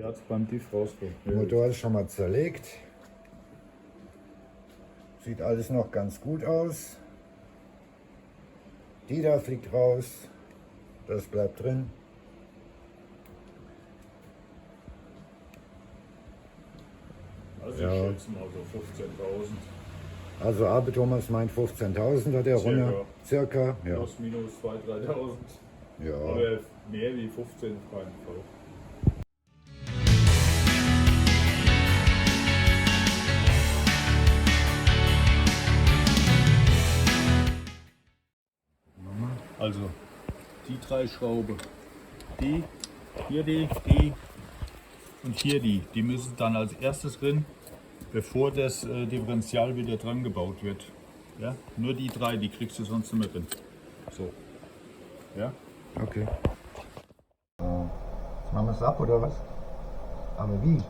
hat es beim TÜV rausgekommen. Der Motor ist schon mal zerlegt. Sieht alles noch ganz gut aus. Die da fliegt raus. Das bleibt drin. Also Ja. ich schätze mal so 15.000. Also Abe Thomas meint 15.000 hat der Runde. Circa. Ja. Plus minus 2.000, 3.000. Ja. Aber mehr wie 15 auf keinen Fall. Also die 3 Schrauben, die, hier die und hier die müssen dann als erstes drin, bevor das Differential wieder dran gebaut wird. Ja? Nur die 3, die kriegst du sonst nicht mehr drin. So. Ja? Okay. Jetzt machen wir es ab oder was? Aber wie?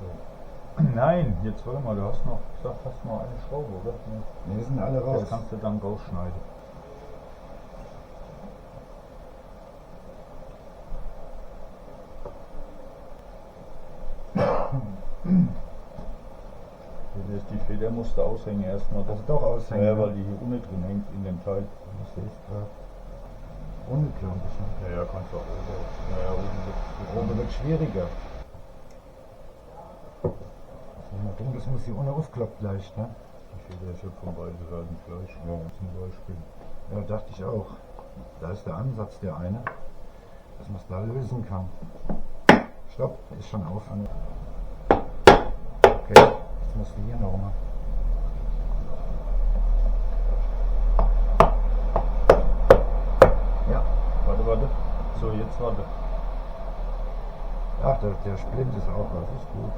Nein, jetzt warte mal, du hast noch gesagt, hast noch eine Schraube, oder? Die sind alle raus. Das kannst du dann rausschneiden. Die Feder musste aushängen erstmal. Also doch aushängen. Ja, weil die hier unten drin hängt in dem Teil. Ich sehe es gerade. Ohne, glaube ich. Ne? Ja, kannst du auch oben. Ja, Oben wird schwieriger. Ich denke, das muss hier ohne aufklappt leicht, ne? Die Feder ist ja von beiden Seiten gleich. Ja. Zum Beispiel. Ja, dachte ich auch. Da ist der Ansatz, der eine, dass man es da lösen kann. Stopp, ist schon auf. Okay, jetzt musst du hier nochmal. Ja. Warte. So, jetzt warte. Ach, der Splint ist auch was, ist gut.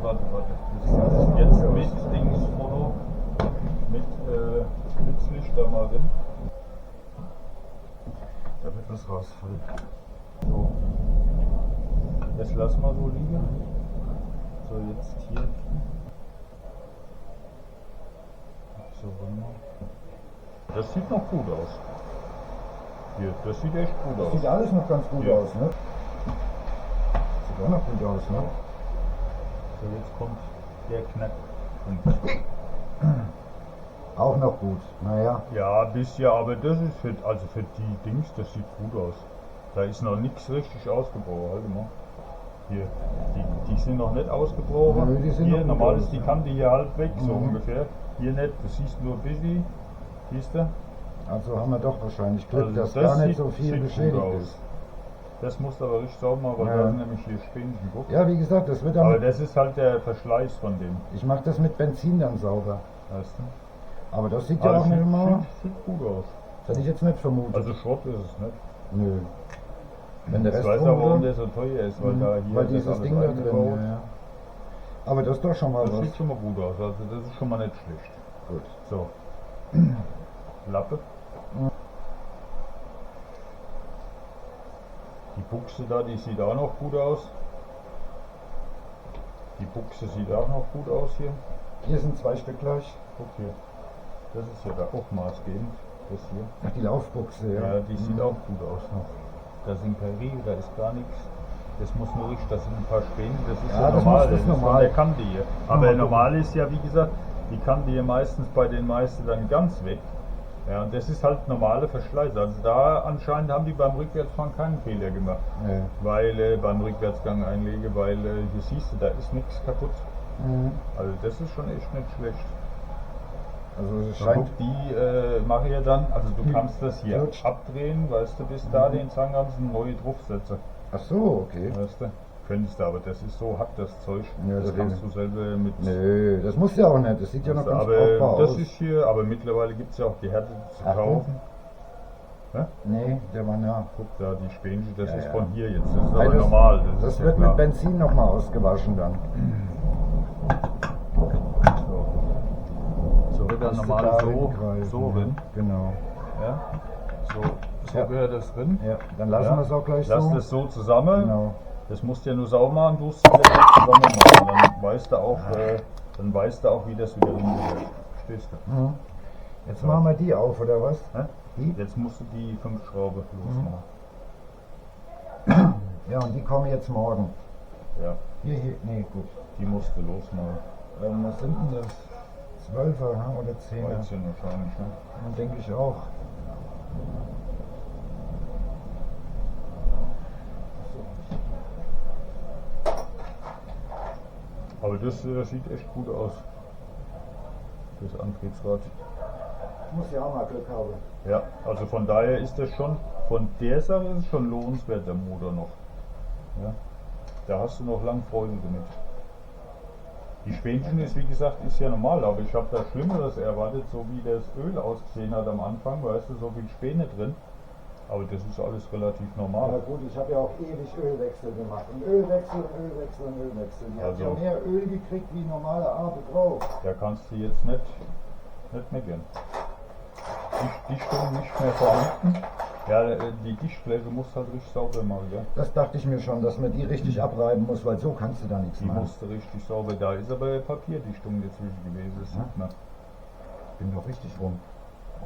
Warte. Das ist jetzt mit Dingsfoto, mit Blitzlicht da mal drin. Da wird was rausfallen. So. Das lassen wir so liegen. So, jetzt hier. So, das sieht noch gut aus. Hier, das sieht echt gut Das aus. sieht alles noch ganz gut Ja. aus, ne? Sieht auch noch gut aus, ne? So, jetzt kommt der Knackpunkt. Auch noch gut, naja. Ja, bisher, aber das ist für, also für die Dings, das sieht gut aus. Da ist noch nichts richtig ausgebrochen, halt mal. Hier, die sind noch nicht ausgebrochen. Nö, die sind Hier, noch gut normal aus, ist die ja. Kante hier halb weg, so Mhm. ungefähr. Hier nicht, du siehst nur ein bisschen. Siehst du? Also haben wir doch wahrscheinlich Glück, Also dass gar nicht so sieht viel gut beschädigt aus. ist. Das muss aber richtig sauber machen, weil Ja. da sind nämlich hier Spännchen. Guck. Ja, wie gesagt, das wird Aber dann. das ist halt der Verschleiß von dem. Ich mache das mit Benzin dann sauber. Weißt du? Aber das sieht ja Aber auch nicht mal. sieht gut aus. Das hätte ich jetzt nicht vermutet. Also Schrott ist es nicht. Nö. Wenn der Ich Rest weiß aber, warum rum der so teuer ist, weil Mhm. da hier Weil das dieses alles Ding da drin, eingebaut. ja. Aber das ist doch schon mal Das was. sieht schon mal gut aus, also das ist schon mal nicht schlecht. Gut. So. Lappe. Die Buchse da, die sieht auch noch gut aus. Die Buchse sieht auch noch gut aus hier. Hier sind 2 Stück gleich. Guck hier. Das ist ja da auch maßgebend. Das hier. Ach, die Laufbuchse, ja. Ja, die sieht auch gut aus noch. Da sind keine Riegel, da ist gar nichts. Das muss nur richtig, das sind ein paar Späne, das ist Ja, ja das normal, muss- das ist von normal. der Kante hier. Mal Aber gucken. normal ist ja, wie gesagt, die Kante hier meistens bei den meisten dann ganz weg. Ja, und das ist halt normale Verschleiß. Also da anscheinend haben die beim Rückwärtsfahren keinen Fehler gemacht. Nee. Weil beim Rückwärtsgang einlege, weil hier siehst du, da ist nichts kaputt. Mhm. Also das ist schon echt nicht schlecht. Also es Guck, scheint. die mache ich ja dann, also du kannst das hier Flutscht. abdrehen, weißt du, bis da den Zangenganzen neue draufsetzen. Ach so, okay. Weißt du? Könntest du, aber das ist so hart, das Zeug. Ja, das das kannst will- du selber mit. Nö, das muss ja auch nicht. Das sieht ja noch ganz aber brauchbar das aus. ist hier, aber mittlerweile gibt es ja auch die Härte zu Ach, kaufen. Nee, der war nah. Guck da, die Spänchen, das Ja, ist ja. von hier jetzt. Das ist Nein, aber normal. Das ist ja wird klar. mit Benzin nochmal ausgewaschen dann. So wird dann Musst du normal da so hingreifen, drin. Genau. Ja? So Ja. gehört das drin. Ja, dann lassen Ja. wir es auch gleich Lass so. das so zusammen. Genau. Das musst du ja nur sauber machen, du es zusammen machen. Dann weißt du auch, wie das wieder rumgeht. Verstehst du? Mhm. Jetzt machen wir die auf, oder was? Hä? Die? Jetzt musst du die 5 Schrauben losmachen. Ja, und die kommen jetzt morgen. Ja, Hier, nee, gut. die musste losmachen. Was sind denn das? 12er oder 10er? 13 wahrscheinlich, ne? Dann denke ich auch. Aber das sieht echt gut aus. Das Antriebsrad. Muss ja auch mal Glück haben. Ja, also von daher ist das schon, von der Sache ist es schon lohnenswert, der Motor noch. Ja, da hast du noch lang Freude damit. Die Spänchen ist, wie gesagt, ist ja normal, aber ich habe da Schlimmeres erwartet, so wie das Öl ausgesehen hat am Anfang, weißt du, so viel Späne drin. Aber das ist alles relativ Aber normal. gut, ich habe ja auch ewig Ölwechsel gemacht. Und Ölwechsel, Ölwechsel und Ölwechsel. Die hat ja Also- mehr Öl gekriegt wie normale Ape drauf. Da kannst du jetzt nicht meckern. Die Dichtung nicht mehr vorhanden. Ja, die Dichtfläche muss halt richtig sauber machen, ja. Das dachte ich mir schon, dass man die richtig abreiben muss, weil so kannst du da nichts Die machen. musste richtig sauber. Da ist aber Papierdichtung dazwischen gewesen, das sieht man. Bin doch richtig rum,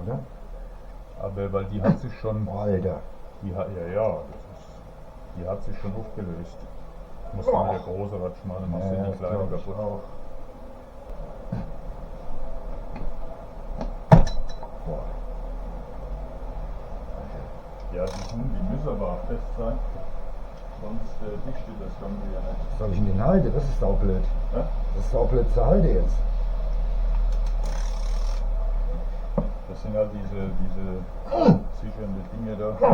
oder? Aber weil die hat sich schon, Oh, Alter. die hat, die hat sich schon aufgelöst. Muss man der große Ratsch machen, machst du Ja, die das kleine glaub ich kaputt. auch. Boah. Ja, die müssen aber auch fest sein, sonst dichtet das Ganze ja nicht. Was soll ich denn den halten? Das ist saublöd. Ja? Das ist saublöd zu halten jetzt. Das sind halt diese sichernde Dinge da.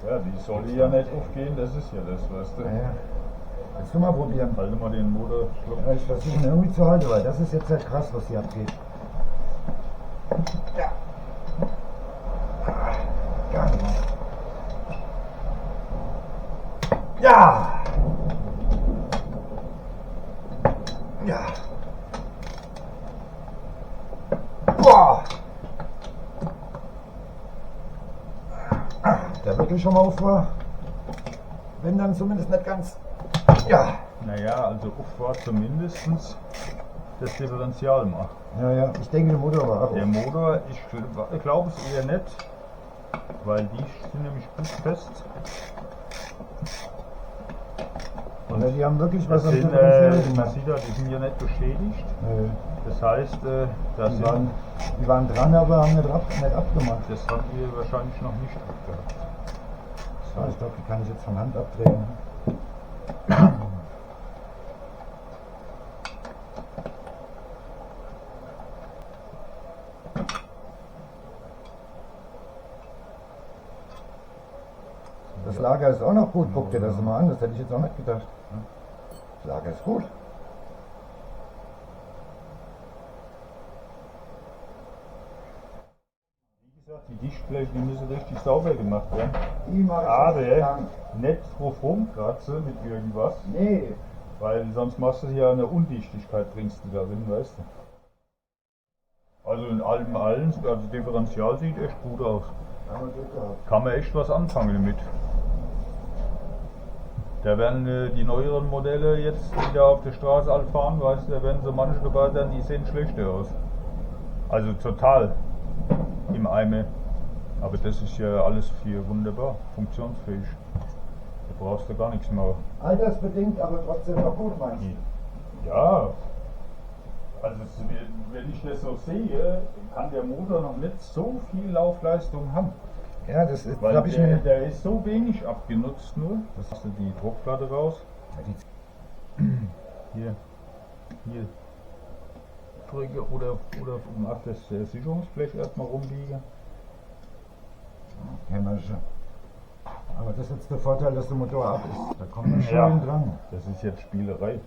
Ja, die soll ja nicht aufgehen, das ist ja das, weißt du. Naja. Willst du mal probieren? Halte mal den Motor. Ja, ich versuche ihn irgendwie zu halten, weil das ist jetzt halt krass, was hier abgeht. Ja. Gar nicht. Ja! Ja! Boah! Der wirklich schon mal auf war. Wenn dann zumindest nicht ganz. Ja! Naja, also Aufwart zumindest das Differential macht. Ja, ja, ich denke, der Motor war ab. Der Motor, ich glaube es eher nicht, weil die sind nämlich gut fest. Oder die haben wirklich was Das am sind, Differential man gemacht. sieht ja, die sind ja nicht beschädigt. Nö. Das heißt, das, Die waren dran, aber haben nicht abgemacht. das haben wir wahrscheinlich noch nicht abgehabt. So, ich glaube, die kann ich jetzt von Hand abdrehen. Das Lager ist auch noch gut, guck dir das mal an, das hätte ich jetzt auch nicht gedacht. Das Lager ist gut. Wie gesagt, die Dichtflächen, die müssen richtig sauber gemacht werden. Die mache ich Aber jetzt lang. nicht drauf rumkratzen mit irgendwas, Nee, weil sonst machst du ja eine Undichtigkeit, bringst du darin, weißt du. Also in allem, also Differential sieht echt gut aus. haben wir Glück gehabt. Kann man echt was anfangen damit. Da werden die neueren Modelle jetzt, die da auf der Straße alt fahren, weißt du, da werden so manche dabei sein, die sehen schlechter aus. Also total im Eimer. Aber das ist ja alles für wunderbar, funktionsfähig. Da brauchst du gar nichts mehr. Altersbedingt, aber trotzdem noch gut, meinst du? Ja, also wenn ich das so sehe, kann der Motor noch nicht so viel Laufleistung haben. Ja, das ist, Weil habe ich mir. der ist so wenig abgenutzt nur. Das hast du die Druckplatte raus. Hier drücke oder mach das Sicherungsblech erstmal rumbiegen. Hämmersche. Aber das ist jetzt der Vorteil, dass der Motor ab ist. Da kommt man schön Ja. dran. Das ist jetzt Spielerei.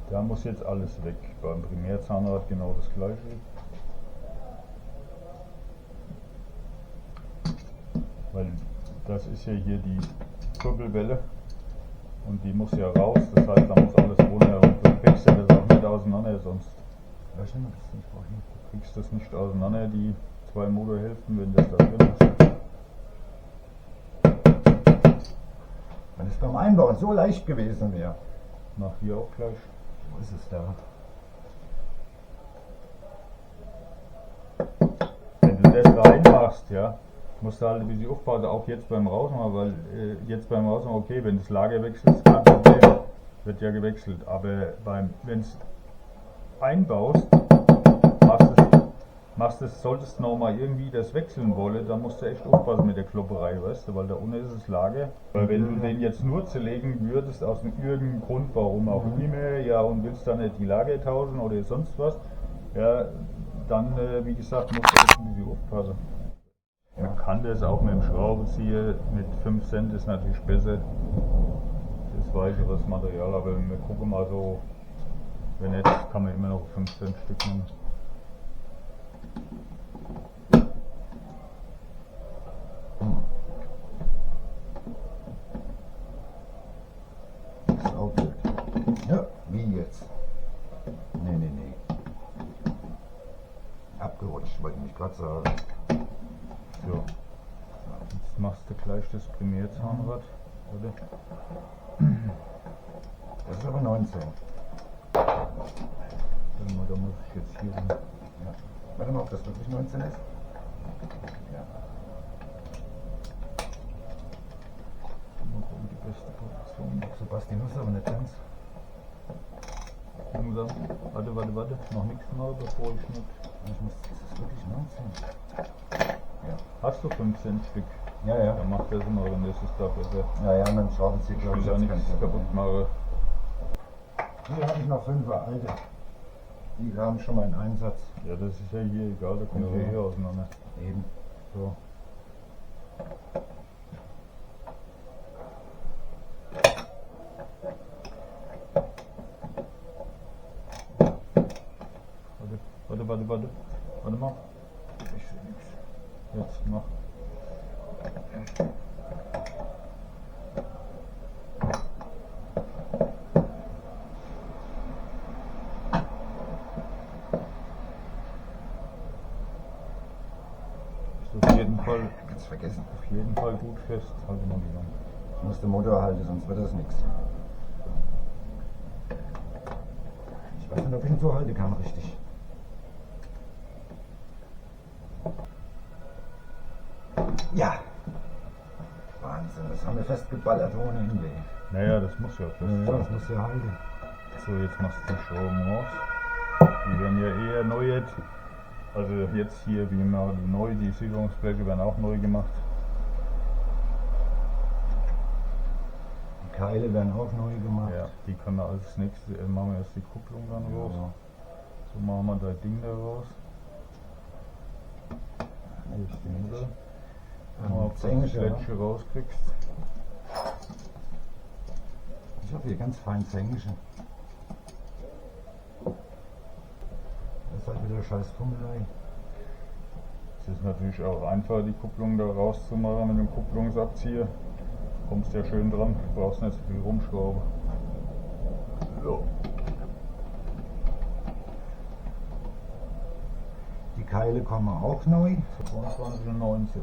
Da muss jetzt alles weg. Beim Primärzahnrad genau das gleiche. Weil das ist ja hier die Kurbelwelle und die muss ja raus. Das heißt, da muss alles runter und du kriegst ja das auch nicht auseinander sonst. Löschen wir das nicht vorhin. Du kriegst das nicht auseinander, die zwei Motorhälften, wenn das da drin ist. Wenn es beim Einbauen so leicht gewesen wäre. Mach hier auch gleich. Wo ist es da? Wenn du das reinmachst, ja, musst du halt ein bisschen aufpassen, auch jetzt beim Rausmachen, weil jetzt beim Rausmachen, okay, wenn das Lager wechselst, kein Problem, wird ja gewechselt, aber wenn es einbaust, solltest du nochmal irgendwie das wechseln wollen, dann musst du echt aufpassen mit der Klopperei, weißt du, weil da unten ist das Lager. Weil wenn du den jetzt nur zerlegen würdest, aus irgendeinem Grund, warum auch immer, ja, und willst dann nicht die Lager tauschen oder sonst was, ja, dann, wie gesagt, musst du echt ein bisschen aufpassen. Man kann das auch mit dem Schraubenzieher, mit 5 Cent ist natürlich besser, das ist weicheres Material, aber wir gucken mal so, wenn nicht, kann man immer noch 5 Cent Stück nehmen. Das ist auch blöd. Ja, wie jetzt? Nee. Abgerutscht, wollte ich mich gerade sagen. So, jetzt machst du gleich das Primärzahnrad, oder? Das ist aber 19. Warte mal, da muss ich jetzt hier rum. Ja. Warte mal, ob das wirklich 19 ist. Ja. Mal gucken, die beste Position. Sebastian ist aber nicht ganz. Langsam. Warte, noch nichts mal, bevor ich nicht. Das ist wirklich 19. Ja. Hast du 15 Stück? Ja. Dann macht das immer, dann ist es da besser. Ja, mit dem Schraubenzieher Ich glaube will ich da jetzt nichts keinen kaputt machen. Hier habe ich noch 5 alte. Die haben schon mal einen Einsatz. Ja, das ist ja hier egal, da kommt ja hier auseinander. Eben. So. Warte mal. Ich sehe nichts. Jetzt mach. Ist auf jeden Fall, Ganz vergessen. auf jeden Fall gut fest. Halt mal die Lampe. Ich muss den Motor halten, sonst wird das nichts. Ich weiß nicht, ob ich ihn so halten kann, richtig. Ja. Wahnsinn, das haben wir festgeballert ohne Ende. Naja, das muss ja fest Ja, sein. das muss ja halten. So, jetzt machst du die Schrauben raus. Die werden ja eher erneuert. Also jetzt hier, wie immer, die neu, die Sicherungsblöcke werden auch neu gemacht. Die Keile werden auch neu gemacht. Ja, die können wir als nächstes, machen wir erst die Kupplung dann raus. Ja. So machen wir das Ding da raus. Richtig. Mal, ob du das Zängchen, Plättchen rauskriegst. Ich habe hier ganz fein Zängchen. Das ist halt wieder scheiß Fummelei. Es ist natürlich auch einfach, die Kupplung da rauszumachen mit dem Kupplungsabzieher. Kommst ja schön dran, du brauchst nicht so viel rumschrauben. So. Die Keile kommen auch neu. 22 und 19.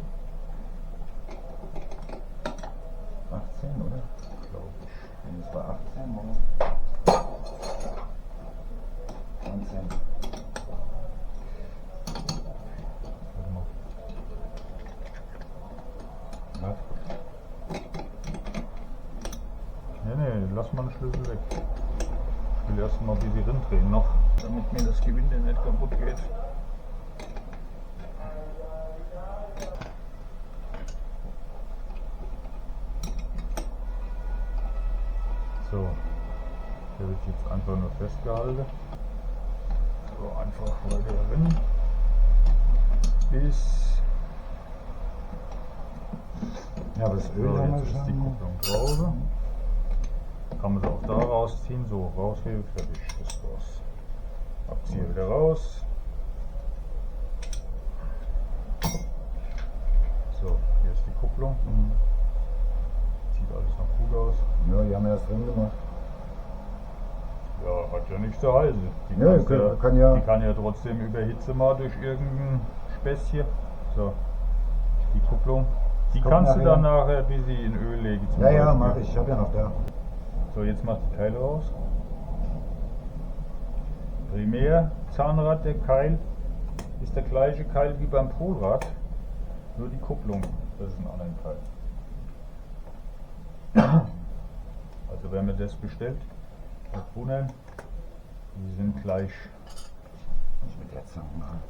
18, oder? Glaube ich. Nee, das war 18, oder? 19. Warte mal. Was? Nee, lass mal den Schlüssel weg. Ich will erst mal ein bisschen drehen noch, damit mir das Gewinde nicht kaputt geht. So, der wird jetzt einfach nur festgehalten. So, einfach weiter drin. Bis. Ja, aber das Öl So, haben wir jetzt ist die schon. Kupplung draußen. Kann man sie auch da rausziehen. So, rausheben, fertig, das war's. Abzieher wieder raus. So, hier ist die Kupplung. Sieht alles noch gut aus. Ja, die haben wir erst drin gemacht. Ja, hat ja nichts zu heißen. Die, Ja, kannst kann die kann ja trotzdem überhitzen mal durch irgendein Späßchen. So, die Kupplung. Die Kommt kannst du nachher. dann nachher ein bisschen in Öl legen. zum Ja, Beispiel. mach ich. Ich habe ja noch da. So, jetzt mach die Teile raus. Primärzahnrad, der Keil, ist der gleiche Keil wie beim Polrad, nur die Kupplung, das ist ein anderer Keil. Also wenn man das bestellt, nicht wundern, die sind gleich. Ich mit der Zange machen.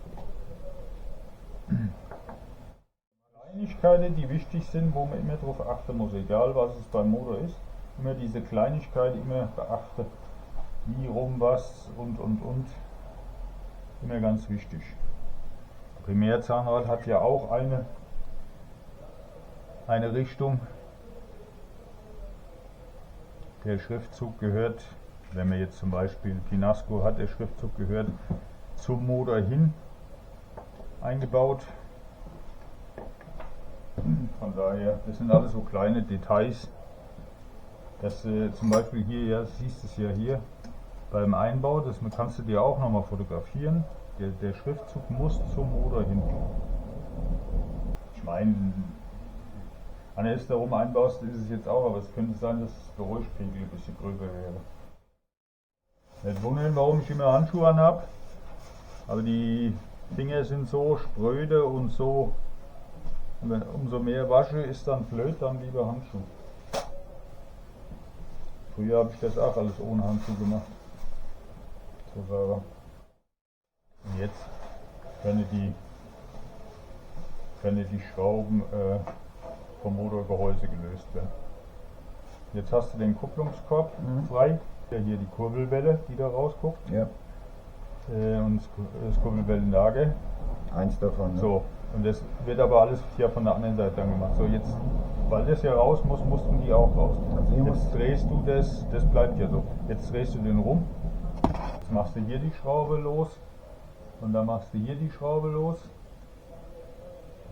Kleinigkeiten, die wichtig sind, wo man immer darauf achten muss, egal was es beim Motor ist, immer diese Kleinigkeit immer beachten, wie rum was und. Immer ganz wichtig. Primärzahnrad hat ja auch eine Richtung. Der Schriftzug gehört, wenn man jetzt zum Beispiel Pinasco hat, der Schriftzug gehört zum Motor hin eingebaut. Von daher, das sind alles so kleine Details. Das zum Beispiel hier, ja, siehst du es ja hier beim Einbau, das kannst du dir auch nochmal fotografieren. Der Schriftzug muss zum Motor hin. Ich meine, wenn du es darum einbaust, ist es jetzt auch, aber es könnte sein, dass das Geräuschpegel ein bisschen größer wäre. Nicht wundern, warum ich immer Handschuhe anhabe, aber die Finger sind so spröde und so, umso mehr wasche ist dann blöd, dann lieber Handschuhe. Früher habe ich das auch alles ohne Handschuhe gemacht. So sauber. Und jetzt können die Schrauben vom Motorgehäuse gelöst werden. Jetzt hast du den Kupplungskorb frei. Ja, hier die Kurbelwelle, die da rausguckt. Ja. Und das Kurbelwellenlager. Eins davon. Ne? So, und das wird aber alles hier von der anderen Seite dann gemacht. So, jetzt, weil das ja raus muss, mussten die auch raus. Jetzt drehst du das bleibt ja so. Jetzt drehst du den rum. Jetzt machst du hier die Schraube los. Und dann machst du hier die Schraube los.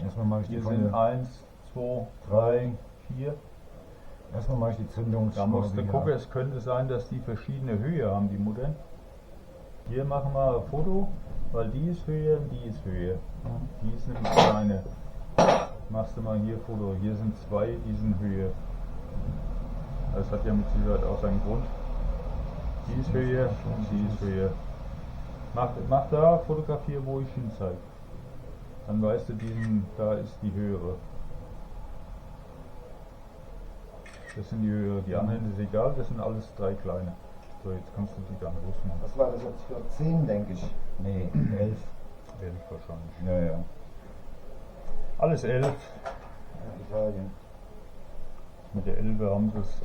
Erstmal mache ich die Hier von sind der, 1, 2, 3, 4. erstmal mache ich die Zündungsschraube. Da musst du hier gucken, ab. es könnte sein, dass die verschiedene Höhe haben, die Muttern. Hier machen wir ein Foto, weil die ist höher und die ist höher. Die ist nämlich kleiner. Machst du mal hier Foto. Hier sind zwei, die sind höher. Das hat ja mit Sicherheit auch seinen Grund. Die ist höher und die ist höher. Mach da, fotografiere, wo ich hin zeige. Dann weißt du, da ist die höhere. Das sind die höhere. Die anderen ist egal, das sind alles drei kleine. So, jetzt kannst du die dann losmachen. Was war das jetzt für 10, denke ich? Nee, 11. 11 wahrscheinlich. Ja, ja. Alles 11. Ja, Italien. Mit der 11 haben sie es.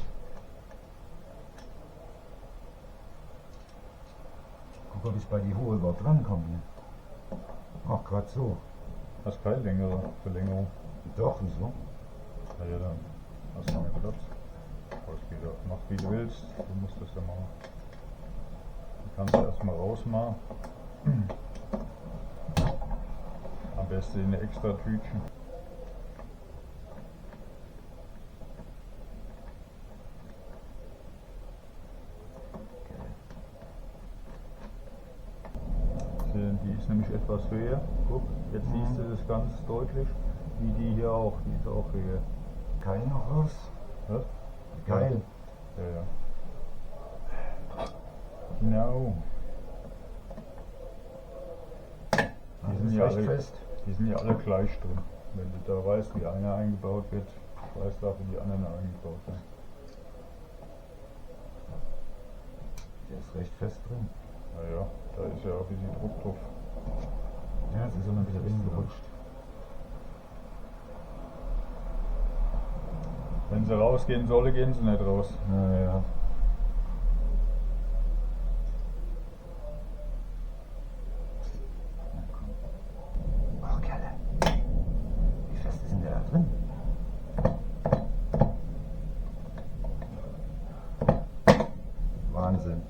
Guck, ob ich bei die Hohe überhaupt rankomme. Ach, gerade so. Hast keine längere Verlängerung. Doch, wieso? Na ja, dann hast du mehr Platz. Aber es geht auch. Mach wie du willst. Du musst das ja machen. Du kannst erstmal rausmachen. Am besten in eine extra Tütchen. Die ist nämlich etwas höher. Guck, jetzt siehst du das ganz deutlich, wie die hier auch. Die ist auch höher. Keil noch raus? Was? Geil. Ja, ja. Genau. Die sind ja alle gleich drin. Wenn du da weißt, wie einer eingebaut wird, weißt du auch, wie die anderen eingebaut werden. Der ist recht fest drin. Naja, da ist ja auch ein bisschen Druck drauf. Ja, es ist immer ein bisschen reingerutscht. Wenn sie rausgehen solle, gehen sie nicht raus. Naja. Ach, Kerle. Wie fest ist denn der da drin? Wahnsinn.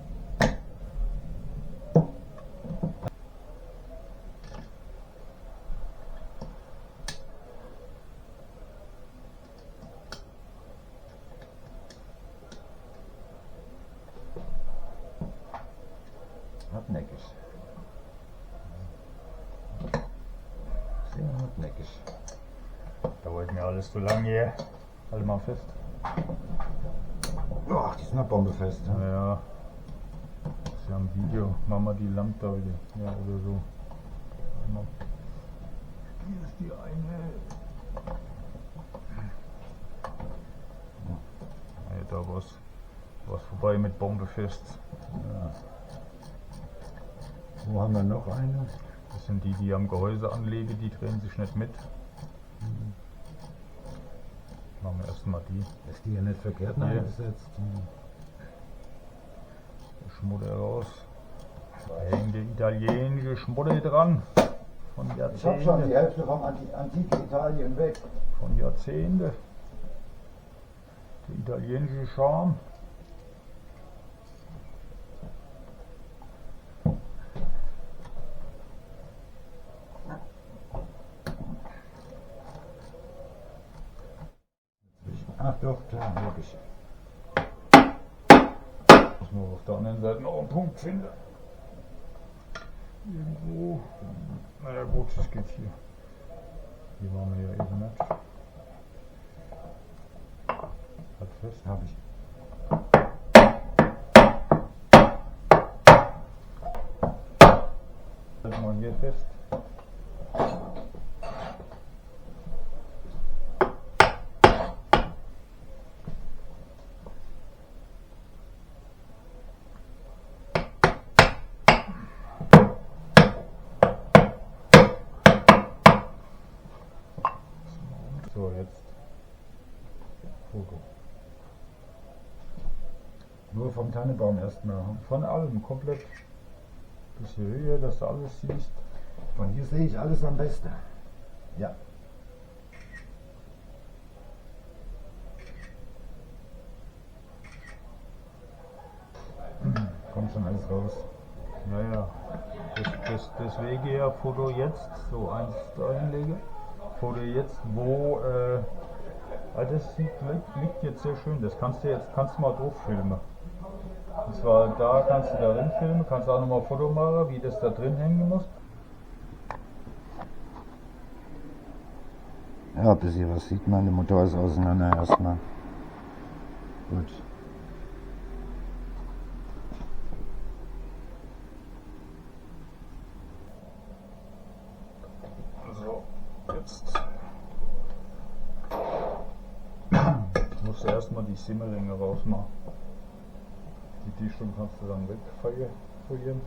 Hartnäckig. Sehr hartnäckig. Dauert mir alles zu lang hier. Halt mal fest. Ach, die sind ja bombefest. Ja? Naja, sie haben Video. Machen wir die Lampe da wieder. Ja, oder so. Hier ist die eine. Ja, da was vorbei mit Bombe fest. Ja. Wo haben wir noch eine? Das sind die, die am Gehäuse anlegen, die drehen sich nicht mit. Machen wir erstmal die. Ist die ja nicht verkehrt Nee. eingesetzt? Schmuddel raus. Da hängt die italienische Schmuddel dran. Von Ich habe Jahrzehnten. schon die Hälfte vom antiken Italien weg. Von Jahrzehnten. Der italienische Charme. Ach doch, klar, logisch. Muss man auf der anderen Seite noch einen Punkt finden. Irgendwo. Naja gut, das geht hier. Hier waren wir ja eben nicht. Halt fest. Habe ich. Halten wir hier fest. So, jetzt Foto. Nur vom Tannenbaum erstmal. Von allem, komplett. Bisschen Höhe, dass du alles siehst. Von hier sehe ich alles am besten. Ja. Kommt schon alles raus. Naja, deswegen ja Foto jetzt, so eins da hinlege. Foto jetzt, wo, das liegt jetzt sehr schön, das kannst du mal drauf filmen. Und zwar da kannst du da drin filmen, kannst auch nochmal ein Foto machen, wie das da drin hängen muss. Ja, bis hier was sieht man. Der Motor ist auseinander erstmal. Gut. So, jetzt musst du erstmal die Simmeringe rausmachen. Die Dichtung kannst du dann wegfolieren.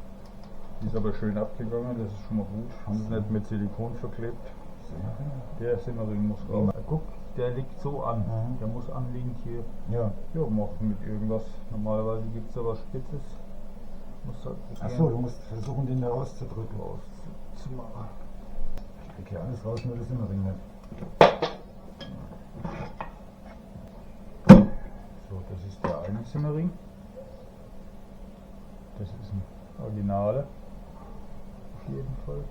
Die ist aber schön abgegangen, das ist schon mal gut. Haben sie nicht mit Silikon verklebt. Der Simmering muss raus. Guck, der liegt so an. Mhm. Der muss anliegend hier. Ja. Ja, machen mit irgendwas. Normalerweise gibt es aber Spitzes. Musst halt Achso, du musst versuchen, den da rauszudrücken. rauszumachen. Ich krieg hier alles raus, nur das Simmering nicht. So, das ist der eine Simmering. Das ist ein Originale. Auf jeden Fall.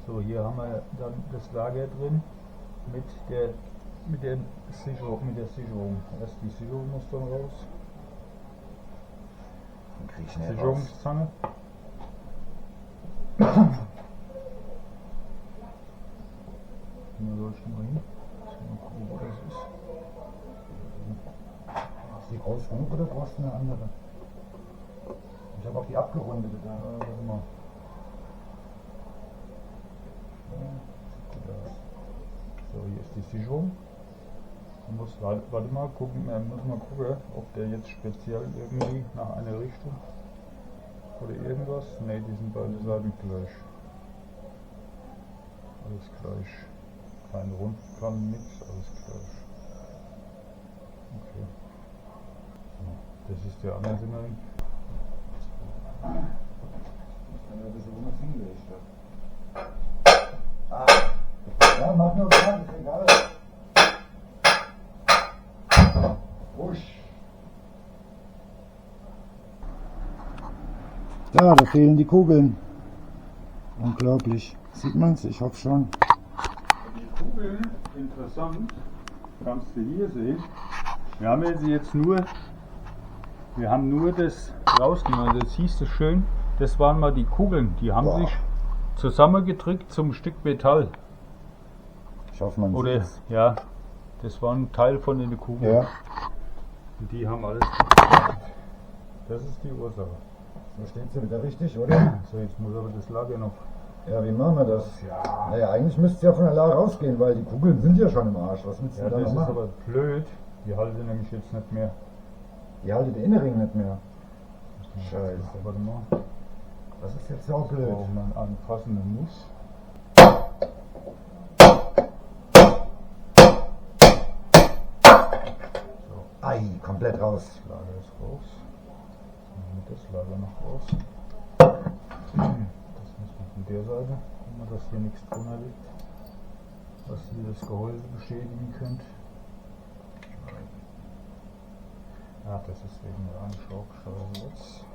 So, hier haben wir dann das Lager drin mit der Sicherung. Erst die Sicherung muss dann raus. Dann krieg ich schnell raus. Sicherungszange. Soll ich mal hin? Mal gucken, wo das ist. Ist die groß genug oder brauchst du eine andere? Ich habe auch die abgerundete da. Warte mal. Sieht gut aus. So, hier ist die Sicherung. Warte mal, muss mal gucken, ob der jetzt speziell irgendwie nach einer Richtung oder irgendwas. Ne, die sind beide Seiten gleich. Alles gleich. Kein Rundkant, nix, alles gleich. Okay. So, das ist der andere Simmering. Ich kann ja wissen, wo man es hingelegt hat. Ah. Ja, mach nur klar, ist egal. Wusch. Da fehlen die Kugeln. Unglaublich. Sieht man's? Ich hoffe schon. Die Kugeln, interessant, kannst du hier sehen. Wir haben jetzt nur das rausgenommen, das hieß es schön, das waren mal die Kugeln, die haben Boah. sich zusammengedrückt zum Stück Metall. Ich hoffe, man Oder, sieht's. ja, das war ein Teil von den Kugeln. Ja. Und die haben alles. Das ist die Ursache. So steht sie wieder richtig, oder? So, jetzt muss aber das Lager noch. Ja, wie machen wir das? Ja. Naja, eigentlich müsste es ja von der Lage rausgehen, weil die Kugeln sind ja schon im Arsch. Was willst du Ja, da das noch ist machen? aber blöd. Die halte nämlich jetzt nicht mehr. Die haltet den Innenring nicht mehr. Scheiße. Warte mal. Das ist jetzt auch blöd. Brauchen wir einen passenden Nuss. Ei, komplett raus. Das Lager ist raus. Das Lager noch raus. Das muss man von der Seite, damit dass hier nichts drunter liegt, was hier das Gehäuse beschädigen könnte. Ja, das ist wegen der Anschraubscheibe jetzt.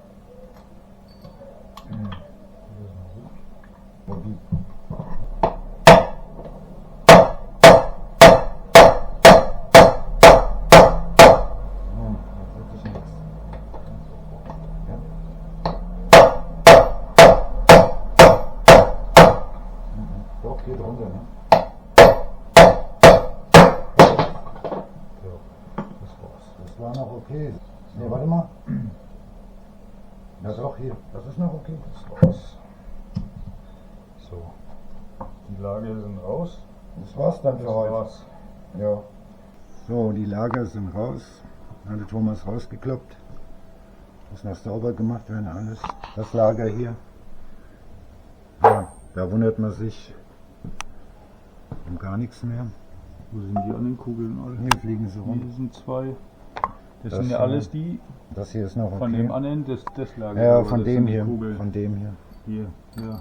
Wo die? Wirklich nichts. Ja. Doch, geht runter, ne? Ja, das war's. Das war noch okay. Ne, warte mal. Ja doch, hier. Das ist noch okay. Das war's. So. Die Lager sind raus. Das war's dann für heute. war's. Ja. So, die Lager sind raus. Hatte Thomas rausgekloppt. Muss noch sauber gemacht werden, alles. Das Lager hier. Ja, da wundert man sich um gar nichts mehr. Wo sind die anderen Kugeln alle? Hier fliegen sie rum. Hier sind zwei. Das Das sind ja sind- alles die Das hier ist noch okay. von dem anderen, das Lager. Ja, oder von das dem sind die hier. Kugeln. Von dem hier. Hier, ja.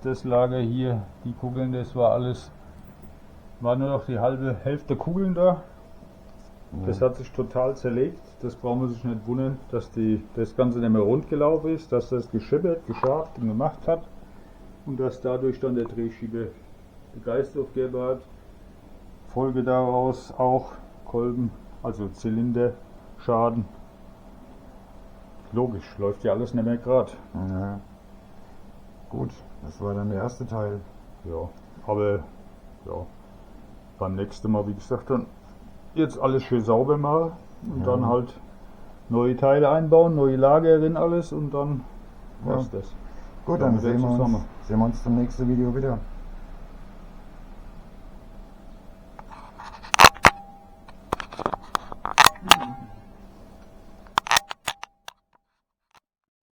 Das Lager hier, die Kugeln, das war alles, war nur noch die halbe Hälfte Kugeln da. Das hat sich total zerlegt. Das braucht man sich nicht wundern, dass das Ganze nicht mehr rund gelaufen ist, dass das geschippert, gescharft und gemacht hat und dass dadurch dann der Drehschieber den Geist aufgegeben hat. Folge daraus auch Kolben, also Zylinderschaden. Logisch, läuft ja alles nicht mehr gerade. Ja. Gut, das war dann der erste Teil. Ja, aber ja, beim nächsten Mal, wie gesagt, dann jetzt alles schön sauber machen und dann halt neue Teile einbauen, neue Lager drin alles und dann war's das. Gut, Dann dann wieder sehen wir zusammen. uns zum nächsten Video wieder.